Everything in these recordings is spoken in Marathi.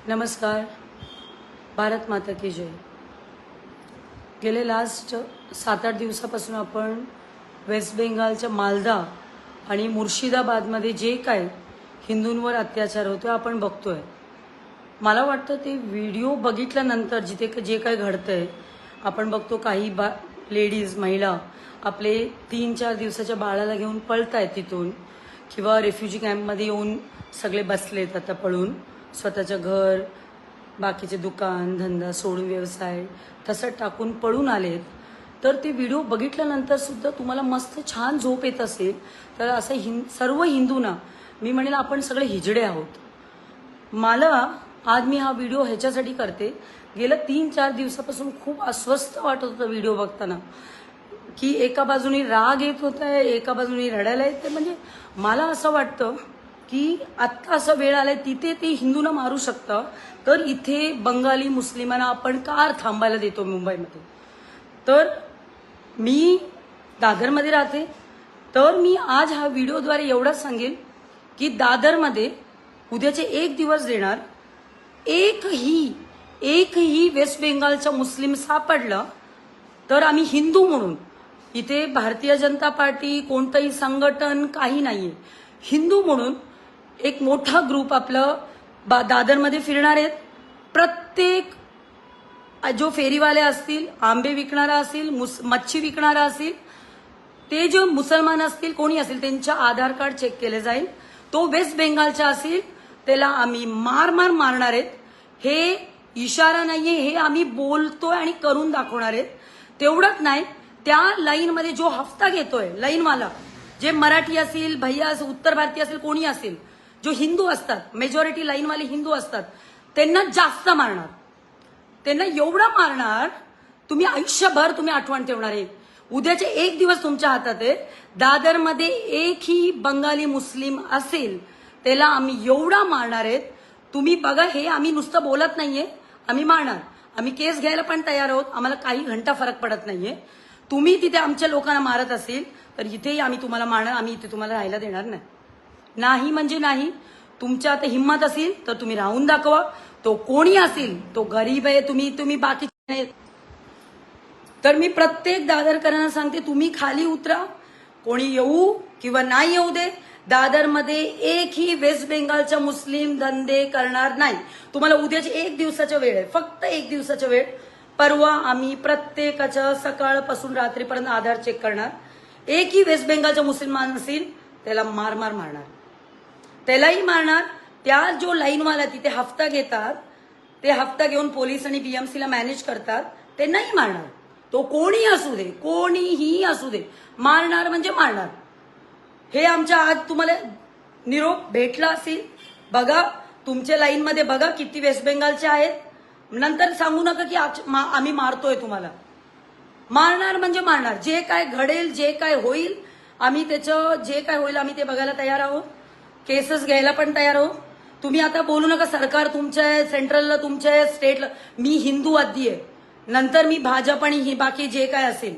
नमस्कार. भारत माता की जय. गेले लास्ट 7-8 दिवसापासून आपण वेस्ट बेंगालच्या मालदा आणि मुर्शिदाबादमध्ये जे काय हिंदूंवर अत्याचार होतो आपण बघतोय. मला वाटतं ते व्हिडिओ बघितल्यानंतर जिथे जे काय घडतंय आपण बघतो काही लेडीज महिला आपले 3-4 दिवसाच्या बाळाला घेऊन पळतायत तिथून किंवा रेफ्युजी कॅम्पमध्ये येऊन सगळे बसलेत आता पळून स्वतःचं घर बाकीचे दुकान धंदा सोडून व्यवसाय तसं टाकून पळून आलेत. तर ते व्हिडिओ बघितल्यानंतर सुद्धा तुम्हाला मस्त छान झोप येत असेल तर असं सर्व हिंदूंना मी म्हणेल आपण सगळे हिजडे आहोत. मला आज मी हा व्हिडिओ ह्याच्यासाठी करते, गेल्या 3-4 दिवसापासून खूप अस्वस्थ वाटत होतं व्हिडिओ बघताना की एका बाजूने राग येत होता एका बाजूने रडायला येते. म्हणजे मला असं वाटतं की आत्ता असं वेळ आलाय तिथे ते हिंदूंना मारू शकतं तर इथे बंगाली मुस्लिमांना आपण कार थांबायला देतो मुंबईमध्ये. तर मी दादरमध्ये राहते तर मी आज हा व्हिडिओद्वारे एवढंच सांगेन की दादरमध्ये उद्याचे 1 दिवस देणार एकही वेस्ट बेंगालचा मुस्लिम सापडला तर आम्ही हिंदू म्हणून इथे भारतीय जनता पार्टी कोणतंही संघटन काही नाहीये, हिंदू म्हणून एक मोठा ग्रुप आपलं दादरमध्ये फिरणार आहेत. प्रत्येक जो फेरीवाले असतील, आंबे विकणारा असेल, मच्छी विकणारा असेल, ते जो मुसलमान असतील कोणी असेल त्यांच्या आधार कार्ड चेक केले जाईल. तो वेस्ट बेंगालचा असेल त्याला आम्ही मारणार आहेत. हे इशारा नाहीये, हे आम्ही बोलतोय आणि करून दाखवणार आहेत. तेवढंच नाही, त्या लाईनमध्ये जो हफ्ता घेतोय लाईनवाला, जे मराठी असेल, भैया असेल, उत्तर भारतीय असेल, कोणी असेल, जो हिंदू असतात, मेजॉरिटी लाईनवाले हिंदू असतात, त्यांना जास्त मारणार. त्यांना एवढं मारणार तुम्ही आयुष्यभर तुम्ही आठवण ठेवणार आहे. उद्याचे 1 दिवस तुमच्या हातात आहे. दादरमध्ये एकही बंगाली मुस्लिम असेल त्याला आम्ही एवढा मारणार आहेत. तुम्ही बघा, हे आम्ही नुसतं बोलत नाहीये, आम्ही मारणार. आम्ही केस घ्यायला पण तयार आहोत, आम्हाला काही घंटा फरक पडत नाहीये. तुम्ही तिथे आमच्या लोकांना मारत असेल तर इथेही आम्ही तुम्हाला मारणार. आम्ही इथे तुम्हाला राहायला देणार नाही. नाही म्हणजे नाही. तुमच्या आता हिंमत असेल तर तुम्ही राहून दाखवा. तो कोणी असेल, तो गरीब आहे, तुम्ही बाकी. तर मी प्रत्येक दादरकरांना सांगते, तुम्ही खाली उतरा. कोणी येऊ किंवा नाही येऊ दे, दादरमध्ये एकही वेस्ट बेंगालचा मुस्लिम धंदे करणार नाही. तुम्हाला उद्याची 1 दिवसाचा वेळ आहे, फक्त 1 दिवसाचा वेळ. परवा आम्ही प्रत्येकाच्या सकाळपासून रात्रीपर्यंत आधार चेक करणार. एकही वेस्ट बेंगालचा मुसलमान असेल त्याला मारणार, त्यालाही मारणार. त्या जो लाईनवाला तिथे हफ्ता घेतात, ते हफ्ता घेऊन पोलीस आणि बीएमसीला मॅनेज करतात, त्यांनाही मारणार. तो कोणी असू दे, कोणीही असू दे, मारणार म्हणजे मारणार. हे आमच्या आज तुम्हाला निरोप भेटला असेल. बघा तुमच्या लाईनमध्ये बघा किती वेस्ट बेंगालचे आहेत. नंतर सांगू नका की आम्ही मारतोय तुम्हाला. मारणार म्हणजे मारणार. जे काय घडेल, जे काय होईल, आम्ही त्याचं जे काय होईल आम्ही ते बघायला तयार आहोत. केसेस घ्यायला पण तयार आहोत. तुम्ही आता बोलू नका सरकार तुमच्या आहे, सेंट्रलला तुमच्या आहे, स्टेटला. मी हिंदू आधी आहे, नंतर मी भाजप आणि बाकी जे काय असेल.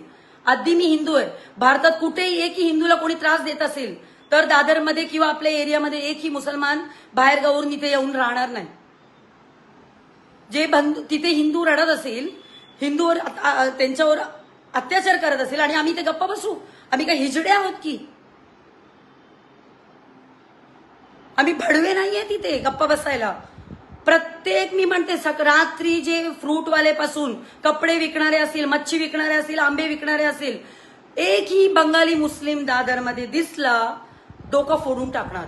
आधी मी हिंदू आहे. भारतात कुठेही एकही हिंदूला कोणी त्रास देत असेल तर दादरमध्ये किंवा आपल्या एरियामध्ये एकही मुसलमान बाहेर गावरून इथे येऊन राहणार नाही. जे तिथे हिंदू रडत असेल, हिंदूवर त्यांच्यावर अत्याचार करत असेल आणि आम्ही ते गप्पा बसू? आम्ही काय हिजडे आहोत की? आम्ही भडवे नाहीये तिथे गप्पा बसायला. प्रत्येक मी म्हणते रात्री जे फ्रूटवाले पासून कपडे विकणारे असतील, मच्छी विकणारे असतील, आंबे विकणारे असतील, एकही बंगाली मुस्लिम दादरमध्ये दिसला डोकं फोडून टाकणार.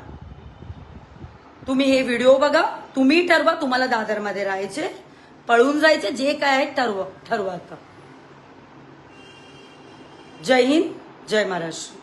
तुम्ही हे व्हिडिओ बघा, तुम्ही ठरवा तुम्हाला दादरमध्ये राहायचे, पळून जायचे, जे काय आहे ठरवा आता. जय हिंद, जय महाराष्ट्र.